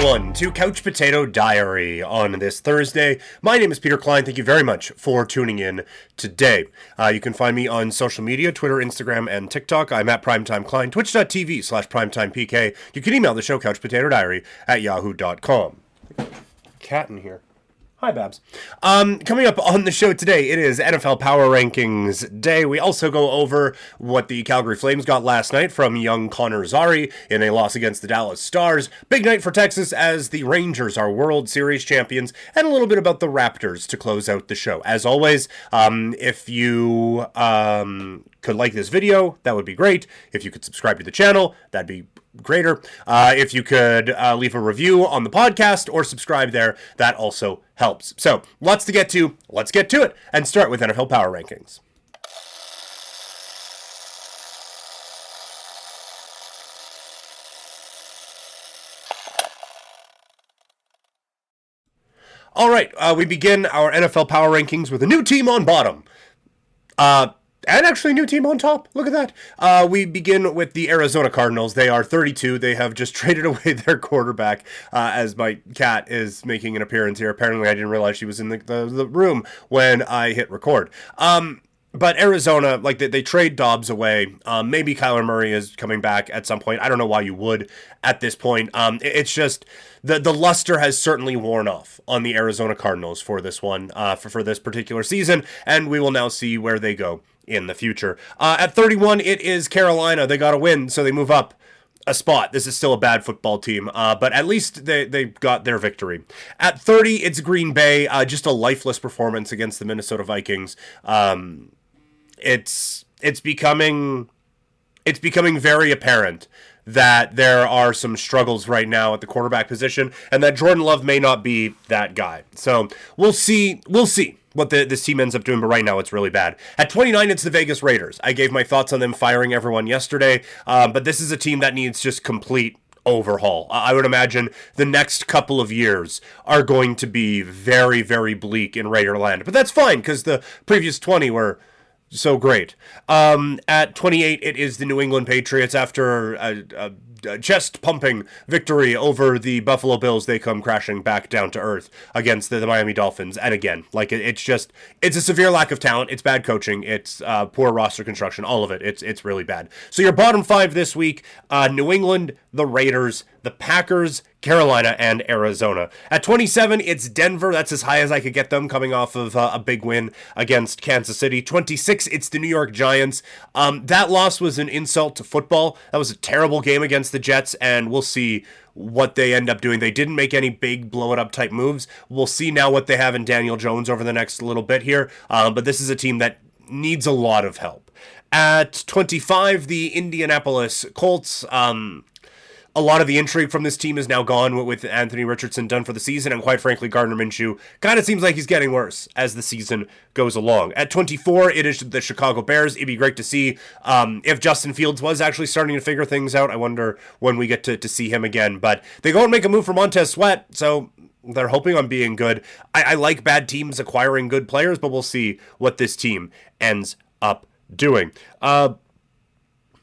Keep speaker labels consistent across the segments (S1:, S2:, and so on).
S1: everyone, to Couch Potato Diary on this Thursday. My name is Peter Klein. Thank you very much for tuning in today. You can find me on social media, Twitter, Instagram, and TikTok. I'm at Primetime Klein, twitch.tv/primetimepk. You can email the show, couchpotatodiary@yahoo.com. Cat in here. Hi, Babs. Coming up on the show today, it is NFL Power Rankings Day. We also go over what the Calgary Flames got last night from young Connor Zary in a loss against the Dallas Stars. Big night for Texas as the Rangers are World Series champions, and a little bit about the Raptors to close out the show. As always, if you could like this video, that would be great. If you could subscribe to the channel, that'd be greater. If you could leave a review on the podcast or subscribe there, that also helps. So, lots to get to. Let's get to it and start with NFL Power Rankings. All right, we begin our NFL Power Rankings with a new team on bottom. And actually a new team on top. Look at that. We begin with the Arizona Cardinals. They are 32. They have just traded away their quarterback as my cat is making an appearance here. Apparently I didn't realize she was in the room when I hit record. But Arizona, like they trade Dobbs away. Maybe Kyler Murray is coming back at some point. I don't know why you would at this point. It's just the luster has certainly worn off on the Arizona Cardinals for this one, for this particular season. And we will now see where they go in the future. At 31, it is Carolina. They got a win, so they move up a spot. This is still a bad football team, but at least they got their victory. At 30, it's Green Bay. Just a lifeless performance against the Minnesota Vikings. It's becoming very apparent that there are some struggles right now at the quarterback position, and that Jordan Love may not be that guy. So we'll see what this team ends up doing, but right now it's really bad. At 29, it's the Vegas Raiders. I gave my thoughts on them firing everyone yesterday, but this is a team that needs just complete overhaul. I would imagine the next couple of years are going to be very, very bleak in Raiderland, but that's fine because the previous 20 were so great. At 28, it is the New England Patriots. After a chest-pumping victory over the Buffalo Bills, they come crashing back down to earth against the Miami Dolphins. And again, like it's a severe lack of talent. It's bad coaching. It's poor roster construction. All of it. It's really bad. So your bottom five this week: New England, the Raiders, the Packers, Carolina, and Arizona. At 27, it's Denver. That's as high as I could get them, coming off of a big win against Kansas City. 26, it's the New York Giants. That loss was an insult to football. That was a terrible game against the Jets, and we'll see what they end up doing. They didn't make any big blow-it-up type moves. We'll see now what they have in Daniel Jones over the next little bit here, but this is a team that needs a lot of help. At 25, the Indianapolis Colts. A lot of the intrigue from this team is now gone with Anthony Richardson done for the season, and quite frankly, Gardner Minshew kind of seems like he's getting worse as the season goes along. At 24, it is the Chicago Bears. It'd be great to see if Justin Fields was actually starting to figure things out. I wonder when we get to see him again, but they go and make a move for Montez Sweat, so they're hoping on being good. I like bad teams acquiring good players, but we'll see what this team ends up doing.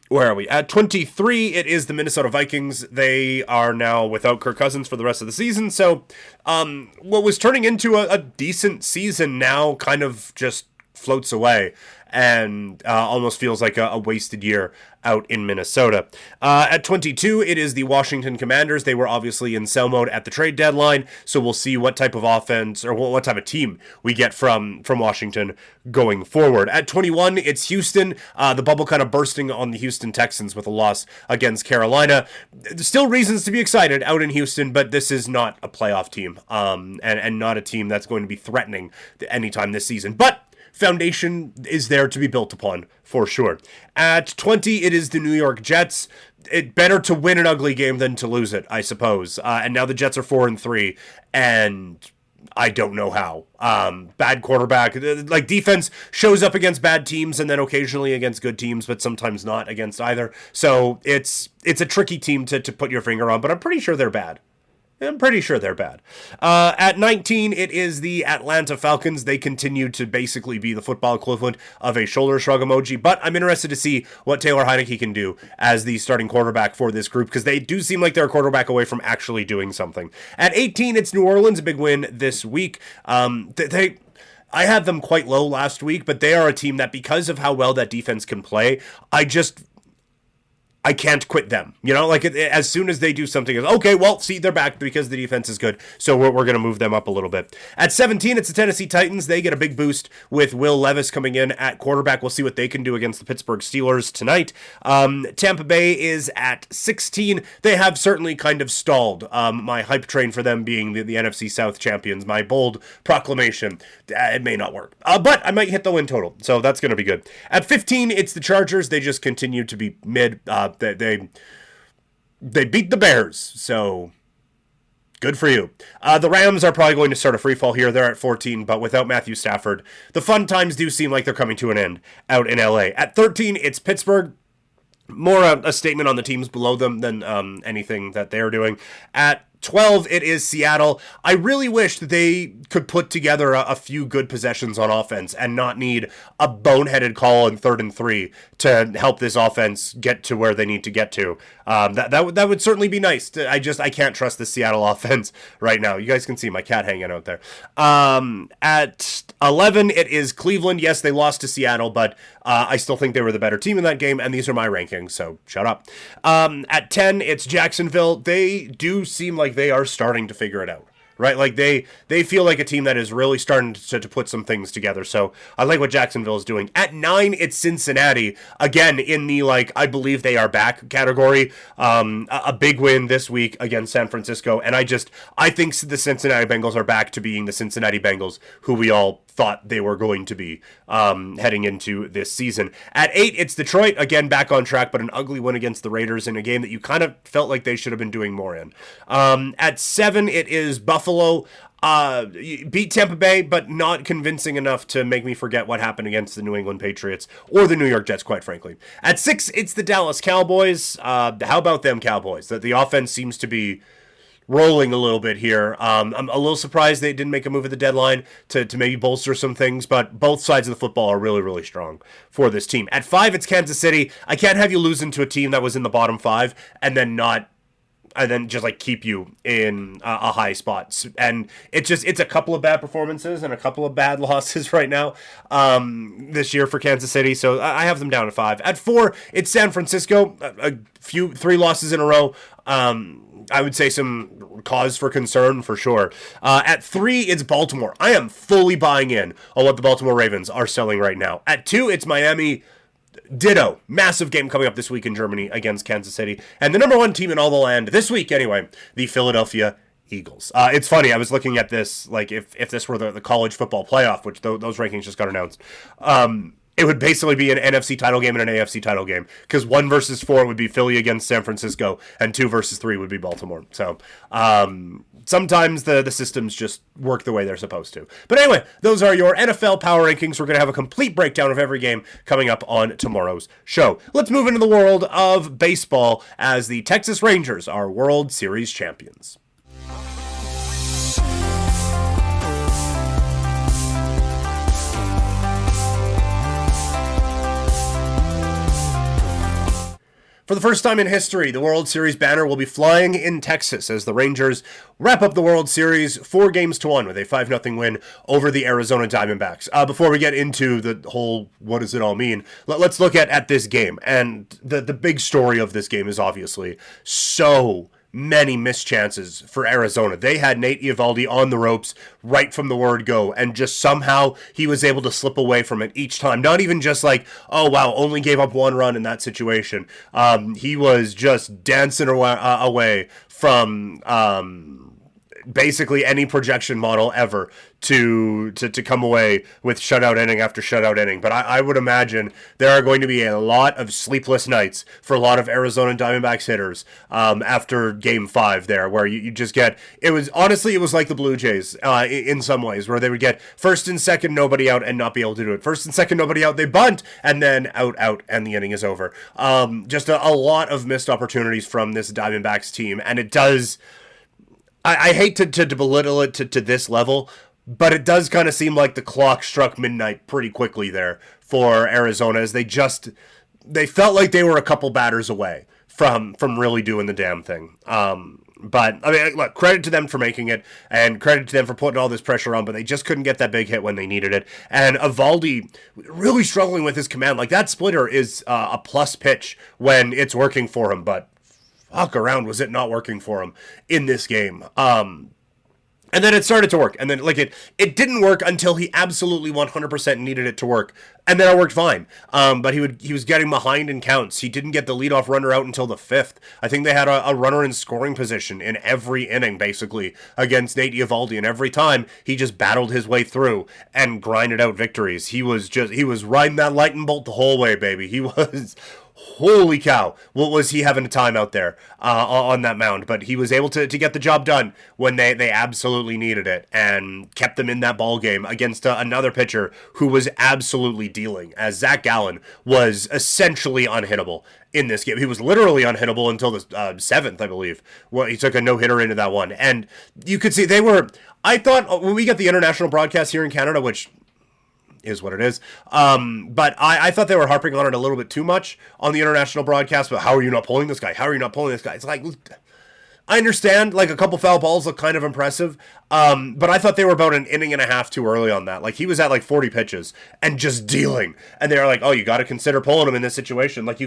S1: Where are we? At 23, it is the Minnesota Vikings. They are now without Kirk Cousins for the rest of the season. So what was turning into a decent season now kind of just floats away and almost feels like a wasted year out in Minnesota. At 22, it is the Washington Commanders. They were obviously in sell mode at the trade deadline, so we'll see what type of offense or what type of team we get from Washington going forward. At 21, it's Houston. The bubble kind of bursting on the Houston Texans with a loss against Carolina. There's still reasons to be excited out in Houston, but this is not a playoff team and not a team that's going to be threatening anytime this season. But foundation is there to be built upon, for sure. At 20, it is the New York Jets. It's better to win an ugly game than to lose it, I suppose. And now the Jets are 4-3, and I don't know how. Bad quarterback. Like, defense shows up against bad teams and then occasionally against good teams, but sometimes not against either. So it's a tricky team to put your finger on, but I'm pretty sure they're bad. I'm pretty sure they're bad. At 19, it is the Atlanta Falcons. They continue to basically be the football equivalent of a shoulder shrug emoji, but I'm interested to see what Taylor Heineke can do as the starting quarterback for this group, because they do seem like they're a quarterback away from actually doing something. At 18, it's New Orleans, a big win this week. I had them quite low last week, but they are a team that, because of how well that defense can play, I can't quit them. You know, like as soon as they do something, okay, well, see, they're back because the defense is good, so we're going to move them up a little bit. At 17, it's the Tennessee Titans. They get a big boost with Will Levis coming in at quarterback. We'll see what they can do against the Pittsburgh Steelers tonight. Tampa Bay is at 16. They have certainly kind of stalled my hype train for them being the NFC South champions. My bold proclamation, it may not work. But I might hit the win total, so that's going to be good. At 15, it's the Chargers. They just continue to be mid. They beat the Bears, so good for you. The Rams are probably going to start a free fall here. They're at 14, but without Matthew Stafford, the fun times do seem like they're coming to an end out in LA. At 13, it's Pittsburgh. More a statement on the teams below them than anything that they're doing. At 12, it is Seattle. I really wish that they could put together a few good possessions on offense and not need a boneheaded call in 3rd and 3 to help this offense get to where they need to get to. That would certainly be nice. I can't trust the Seattle offense right now. You guys can see my cat hanging out there. At 11, it is Cleveland. Yes, they lost to Seattle, but I still think they were the better team in that game, and these are my rankings, so shut up. At 10, it's Jacksonville. They do seem like they are starting to figure it out, right? Like they feel like a team that is really starting to put some things together. So I like what Jacksonville is doing. At 9, it's Cincinnati, again in the I believe they are back category. A big win this week against San Francisco, and I think the Cincinnati Bengals are back to being the Cincinnati Bengals who we all thought they were going to be heading into this season. At 8, it's Detroit, again back on track, but an ugly win against the Raiders in a game that you kind of felt like they should have been doing more in. At 7, it is Buffalo. Beat Tampa Bay, but not convincing enough to make me forget what happened against the New England Patriots or the New York Jets, quite frankly. At 6, it's the Dallas Cowboys. How about them Cowboys? That the offense seems to be rolling a little bit here. I'm a little surprised they didn't make a move at the deadline to maybe bolster some things, but both sides of the football are really, really strong for this team. At 5, it's Kansas City. I can't have you losing to a team that was in the bottom 5 and then just keep you in a high spot. And it's a couple of bad performances and a couple of bad losses right now this year for Kansas City. So I have them down to 5. At 4, it's San Francisco. 3 losses in a row. I would say some cause for concern for sure. At 3, it's Baltimore. I am fully buying in on what the Baltimore Ravens are selling right now. At 2, it's Miami. Ditto. Massive game coming up this week in Germany against Kansas City. And the number 1 team in all the land this week anyway, the Philadelphia Eagles. It's funny, I was looking at this, if this were the college football playoff, which those rankings just got announced, it would basically be an NFC title game and an AFC title game, because 1 versus 4 would be Philly against San Francisco, and 2 versus 3 would be Baltimore. So sometimes the systems just work the way they're supposed to. But anyway, those are your NFL power rankings. We're going to have a complete breakdown of every game coming up on tomorrow's show. Let's move into the world of baseball as the Texas Rangers are World Series champions. For the first time in history, the World Series banner will be flying in Texas as the Rangers wrap up the World Series 4-1 with a 5-0 win over the Arizona Diamondbacks. Before we get into the whole what does it all mean, let's look at this game. And the big story of this game is obviously so many missed chances for Arizona. They had Nate Eovaldi on the ropes right from the word go, and just somehow he was able to slip away from it each time. Not even just oh wow, only gave up 1 run in that situation. He was just dancing away from basically any projection model ever to come away with shutout inning after shutout inning. But I would imagine there are going to be a lot of sleepless nights for a lot of Arizona Diamondbacks hitters after Game 5 there, where you just get, it was like the Blue Jays in some ways, where they would get first and second, nobody out, and not be able to do it. First and second, nobody out, they bunt, and then out, and the inning is over. Just a lot of missed opportunities from this Diamondbacks team, and it does... I hate to belittle it to this level, but it does kind of seem like the clock struck midnight pretty quickly there for Arizona, as they felt like they were a couple batters away from really doing the damn thing. But I mean, look, credit to them for making it, and credit to them for putting all this pressure on, but they just couldn't get that big hit when they needed it. And Eovaldi really struggling with his command. Like, that splitter is a plus pitch when it's working for him, but fuck around was it not working for him in this game. And then it started to work. And then, like, it didn't work until he absolutely 100% needed it to work. And then it worked fine. But he was getting behind in counts. He didn't get the leadoff runner out until the fifth. I think they had a runner in scoring position in every inning, basically, against Nate Eovaldi. And every time, he just battled his way through and grinded out victories. He was riding that lightning bolt the whole way, baby. He was... Holy cow, what was he having a time out there on that mound? But he was able to get the job done when they absolutely needed it, and kept them in that ball game against another pitcher who was absolutely dealing, as Zach Gallen was essentially unhittable in this game. He was literally unhittable until the seventh, I believe. Well, he took a no-hitter into that one. And you could see I thought when we get the international broadcast here in Canada, which is what it is. But I thought they were harping on it a little bit too much on the international broadcast. But how are you not pulling this guy? How are you not pulling this guy? It's like, I understand, like, a couple foul balls look kind of impressive. But I thought they were about an inning and a half too early on that. Like, he was at like 40 pitches and just dealing. And they were like, oh, you got to consider pulling him in this situation. Like,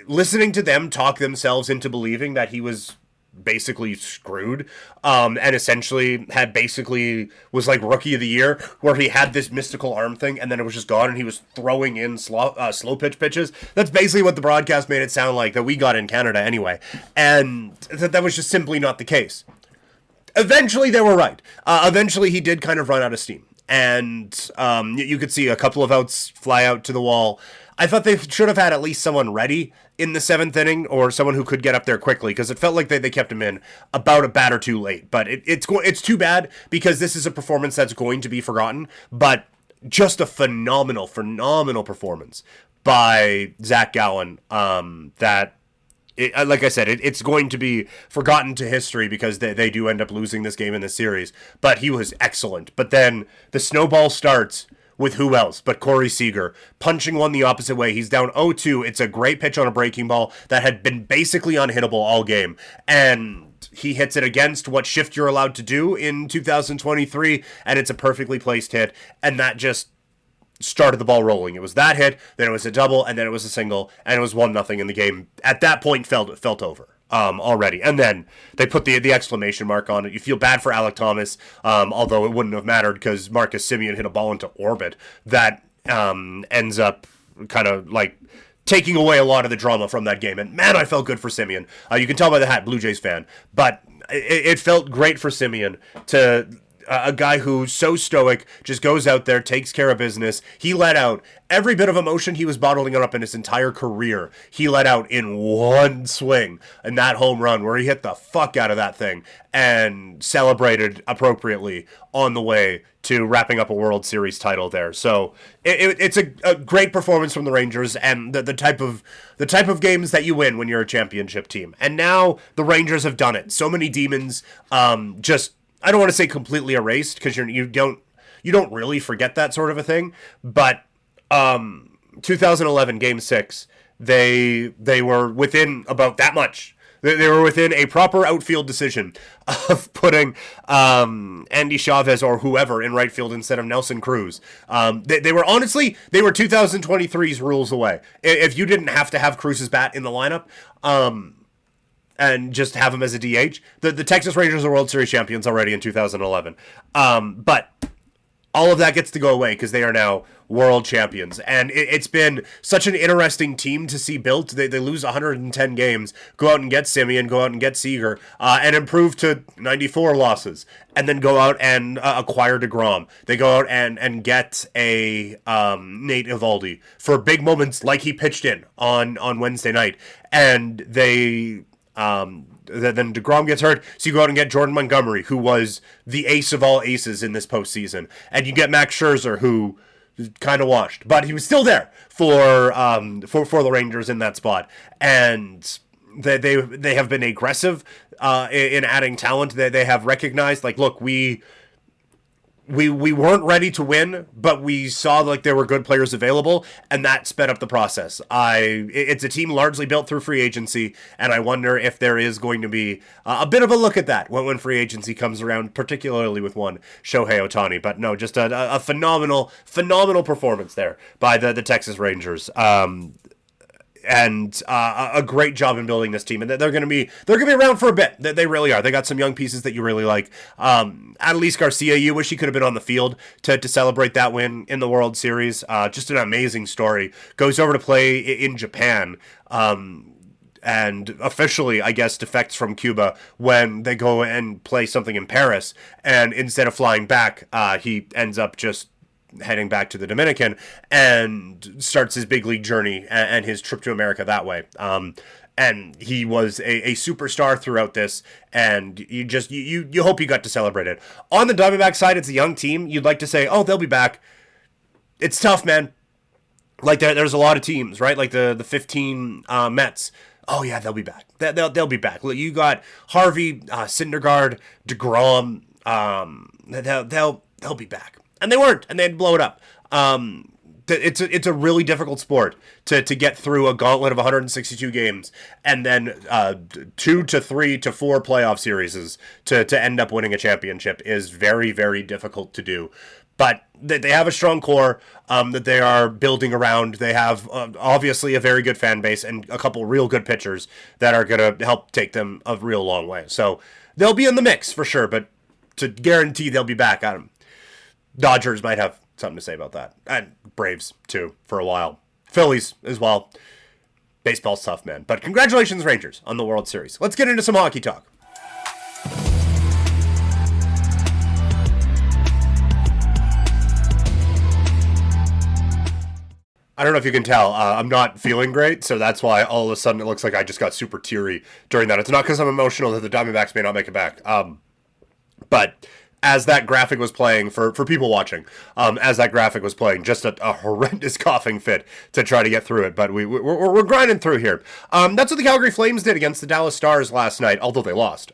S1: listening to them talk themselves into believing that he was basically screwed, and essentially was like rookie of the year, where he had this mystical arm thing and then it was just gone, and he was throwing in slow pitch pitches. That's basically what the broadcast made it sound like, that we got in Canada anyway, and that was just simply not the case. Eventually they were right. Eventually he did kind of run out of steam, and you could see a couple of outs fly out to the wall. I thought they should have had at least someone ready in the seventh inning, or someone who could get up there quickly, because it felt like they kept him in about a bat or two late. But it's too bad, because this is a performance that's going to be forgotten. But just a phenomenal performance by Zach Gallen, that... like I said, it's going to be forgotten to history, because they do end up losing this game in this series. But he was excellent. But then the snowball starts with who else but Corey Seager, punching one the opposite way. He's down 0-2. It's a great pitch on a breaking ball that had been basically unhittable all game. And he hits it against what shift you're allowed to do in 2023, and it's a perfectly placed hit. And that just started the ball rolling. It was that hit, then it was a double, and then it was a single, and it was 1-0 in the game. At that point, felt over already. And then they put the exclamation mark on it. You feel bad for Alek Thomas, although it wouldn't have mattered, because Marcus Semien hit a ball into orbit that ends up kind of like taking away a lot of the drama from that game. And man, I felt good for Semien. You can tell by the hat, Blue Jays fan, but it felt great for Semien to... a guy who's so stoic, just goes out there, takes care of business. He let out every bit of emotion he was bottling up in his entire career. He let out in one swing in that home run, where he hit the fuck out of that thing and celebrated appropriately on the way to wrapping up a World Series title there. So it's a great performance from the Rangers, and the type of games that you win when you're a championship team. And now the Rangers have done it. So many demons, I don't want to say completely erased, because you don't really forget that sort of a thing. But 2011 Game 6, they were within about that much. They were within a proper outfield decision of putting Andy Chavez or whoever in right field instead of Nelson Cruz. They were 2023's rules away. If you didn't have to have Cruz's bat in the lineup, and just have him as a DH. The Texas Rangers are World Series champions already in 2011. But all of that gets to go away, because they are now world champions. And it's been such an interesting team to see built. They lose 110 games, go out and get Semien, go out and get Seager, and improve to 94 losses. And then go out and acquire DeGrom. They go out and get a Nate Eovaldi for big moments, like he pitched in on Wednesday night. And they... then DeGrom gets hurt, so you go out and get Jordan Montgomery, who was the ace of all aces in this postseason. And you get Max Scherzer, who kind of washed, but he was still there for the Rangers in that spot. And They have been aggressive in adding talent. They have recognized, like, look, we weren't ready to win, but we saw like there were good players available, and that sped up the process. It's a team largely built through free agency, and I wonder if there is going to be a bit of a look at that when free agency comes around, particularly with one Shohei Ohtani. But no, just a phenomenal performance there by the Texas Rangers. And a great job in building this team, and they're gonna be around for a bit. They really are. They got some young pieces that you really like. Adelise Garcia, you wish he could have been on the field to celebrate that win in the World Series. Just an amazing story. Goes over to play in Japan. And officially, I guess, defects from Cuba when they go and play something in Paris. And instead of flying back, he ends up just heading back to the Dominican and starts his big league journey and his trip to America that way. And he was a superstar throughout this, and you hope you got to celebrate it. On the Diamondbacks side, it's a young team. You'd like to say, oh, they'll be back. It's tough, man. Like there's a lot of teams, right? Like the 15 Mets. Oh yeah, they'll be back. They'll be back. Look, you got Harvey, Syndergaard, DeGrom. They'll be back. And they weren't, and they'd blow it up. It's a really difficult sport to get through a gauntlet of 162 games, and then 2 to 3 to 4 playoff series to end up winning a championship is very, very difficult to do. But they have a strong core that they are building around. They have obviously a very good fan base and a couple real good pitchers that are going to help take them a real long way. So they'll be in the mix for sure, but to guarantee they'll be back at them. Dodgers might have something to say about that. And Braves, too, for a while. Phillies, as well. Baseball's tough, man. But congratulations, Rangers, on the World Series. Let's get into some hockey talk. I don't know if you can tell. I'm not feeling great, so that's why all of a sudden it looks like I just got super teary during that. It's not because I'm emotional that the Diamondbacks may not make it back. But as that graphic was playing, for people watching, as that graphic was playing, just a horrendous coughing fit to try to get through it. But we're grinding through here. That's what the Calgary Flames did against the Dallas Stars last night, although they lost.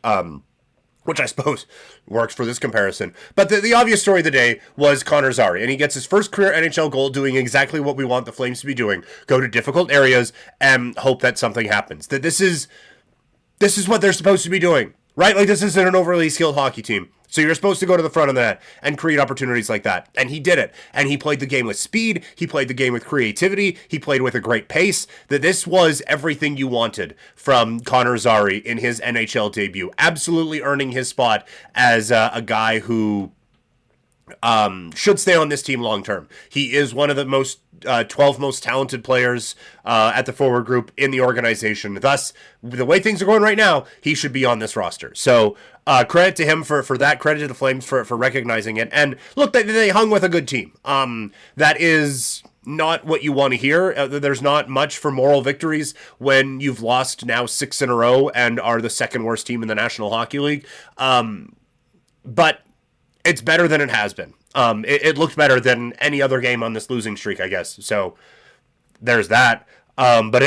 S1: Which I suppose works for this comparison. But the obvious story of the day was Connor Zary, and he gets his first career NHL goal doing exactly what we want the Flames to be doing. Go to difficult areas and hope that something happens. That this is what they're supposed to be doing, right? Like, this isn't an overly skilled hockey team. So you're supposed to go to the front of the net and create opportunities like that. And he did it. And he played the game with speed. He played the game with creativity. He played with a great pace. That this was everything you wanted from Connor Zary in his NHL debut. Absolutely earning his spot as a guy who should stay on this team long term. He is one of the 12 most talented players at the forward group in the organization. Thus, the way things are going right now, he should be on this roster. So credit to him for that. Credit to the Flames for recognizing it. And look, they hung with a good team. That is not what you want to hear. There's not much for moral victories when you've lost now 6 in a row and are the second worst team in the National Hockey League. But it's better than it has been. It looked better than any other game on this losing streak, I guess. So there's that. But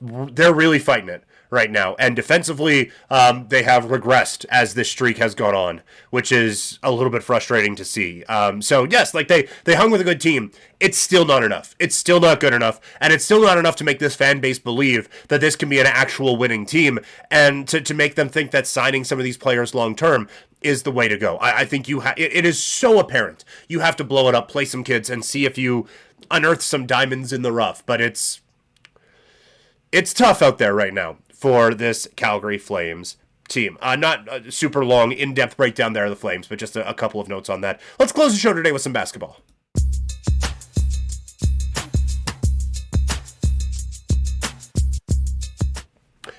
S1: they're really fighting it right now. And defensively, they have regressed as this streak has gone on, which is a little bit frustrating to see. So yes, like they hung with a good team. It's still not enough. It's still not good enough. And it's still not enough to make this fan base believe that this can be an actual winning team and to make them think that signing some of these players long term is the way to go. I think it is so apparent. You have to blow it up, play some kids, and see if you unearth some diamonds in the rough. But it's tough out there right now for this Calgary Flames team. Not a super long, in-depth breakdown there of the Flames, but just a couple of notes on that. Let's close the show today with some basketball.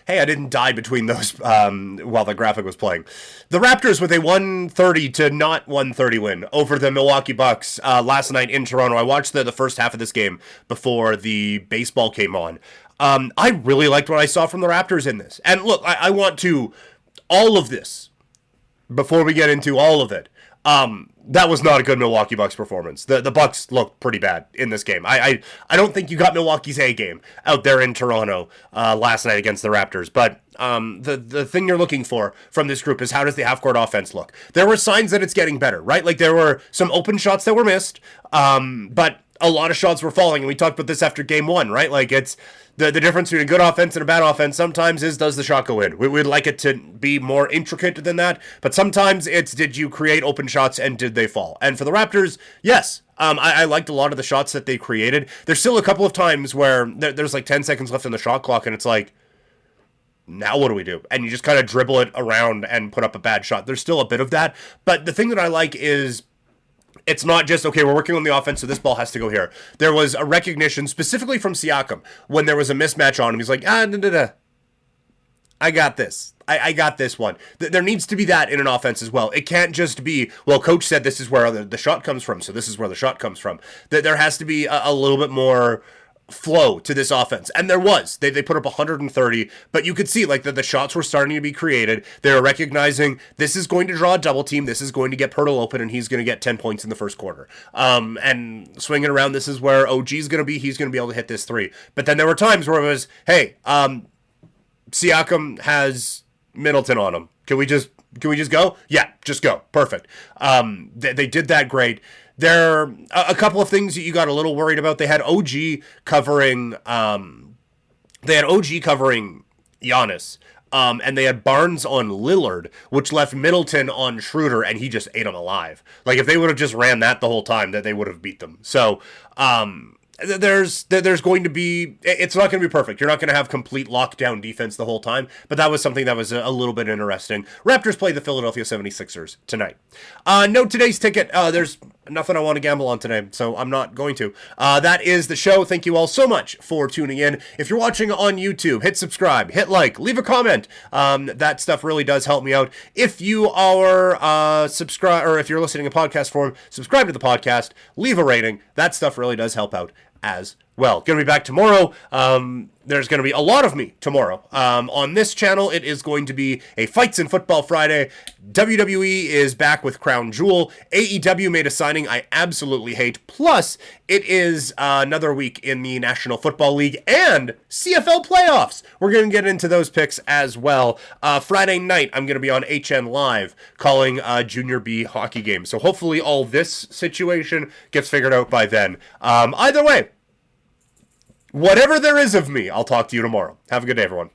S1: Hey, I didn't die between those while the graphic was playing. The Raptors with a 130 to not 130 win over the Milwaukee Bucks last night in Toronto. I watched the first half of this game before the baseball came on. I really liked what I saw from the Raptors in this. And look, I want to, all of this before we get into all of it, that was not a good Milwaukee Bucks performance. The Bucks looked pretty bad in this game. I don't think you got Milwaukee's A game out there in Toronto last night against the Raptors. But the thing you're looking for from this group is how does the half-court offense look? There were signs that it's getting better, right? Like there were some open shots that were missed, but a lot of shots were falling. And we talked about this after game one, right? Like it's the difference between a good offense and a bad offense sometimes is, does the shot go in? We'd like it to be more intricate than that, but sometimes it's, did you create open shots and did they fall? And for the Raptors, yes. I liked a lot of the shots that they created. There's still a couple of times where there's like 10 seconds left on the shot clock and it's like, now what do we do? And you just kind of dribble it around and put up a bad shot. There's still a bit of that, but the thing that I like is it's not just, okay, we're working on the offense, so this ball has to go here. There was a recognition, specifically from Siakam, when there was a mismatch on him. He's like, I got this. I got this one. There needs to be that in an offense as well. It can't just be, well, coach said this is where the shot comes from, so this is where the shot comes from. There has to be a little bit more flow to this offense, and there was. They put up 130, but you could see like the shots were starting to be created. They were recognizing this is going to draw a double team, this is going to get Pirtle open, and he's going to get 10 points in the first quarter. And swinging around, this is where OG's going to be. He's going to be able to hit this three. But then there were times where it was, hey, Siakam has Middleton on him. Can we just go? Yeah, just go. Perfect. They did that great. There are a couple of things that you got a little worried about. They had OG covering Giannis. And they had Barnes on Lillard, which left Middleton on Schroeder, and he just ate them alive. Like, if they would have just ran that the whole time, that they would have beat them. So, there's going to be, it's not going to be perfect. You're not going to have complete lockdown defense the whole time, but that was something that was a little bit interesting. Raptors play the Philadelphia 76ers tonight. No today's ticket. There's nothing I want to gamble on today, so I'm not going to. That is the show. Thank you all so much for tuning in. If you're watching on YouTube, hit subscribe, hit like, leave a comment. That stuff really does help me out. If you are subscribe, or if you're listening in podcast form, subscribe to the podcast, leave a rating. That stuff really does help out as well. Gonna be back tomorrow. There's gonna be a lot of me tomorrow. On this channel, it is going to be a Fights in Football Friday. WWE is back with Crown Jewel. AEW made a signing I absolutely hate. Plus, it is another week in the National Football League and CFL playoffs. We're gonna get into those picks as well. Friday night, I'm gonna be on HN Live calling Junior B hockey games. So hopefully all this situation gets figured out by then. Either way, whatever there is of me, I'll talk to you tomorrow. Have a good day, everyone.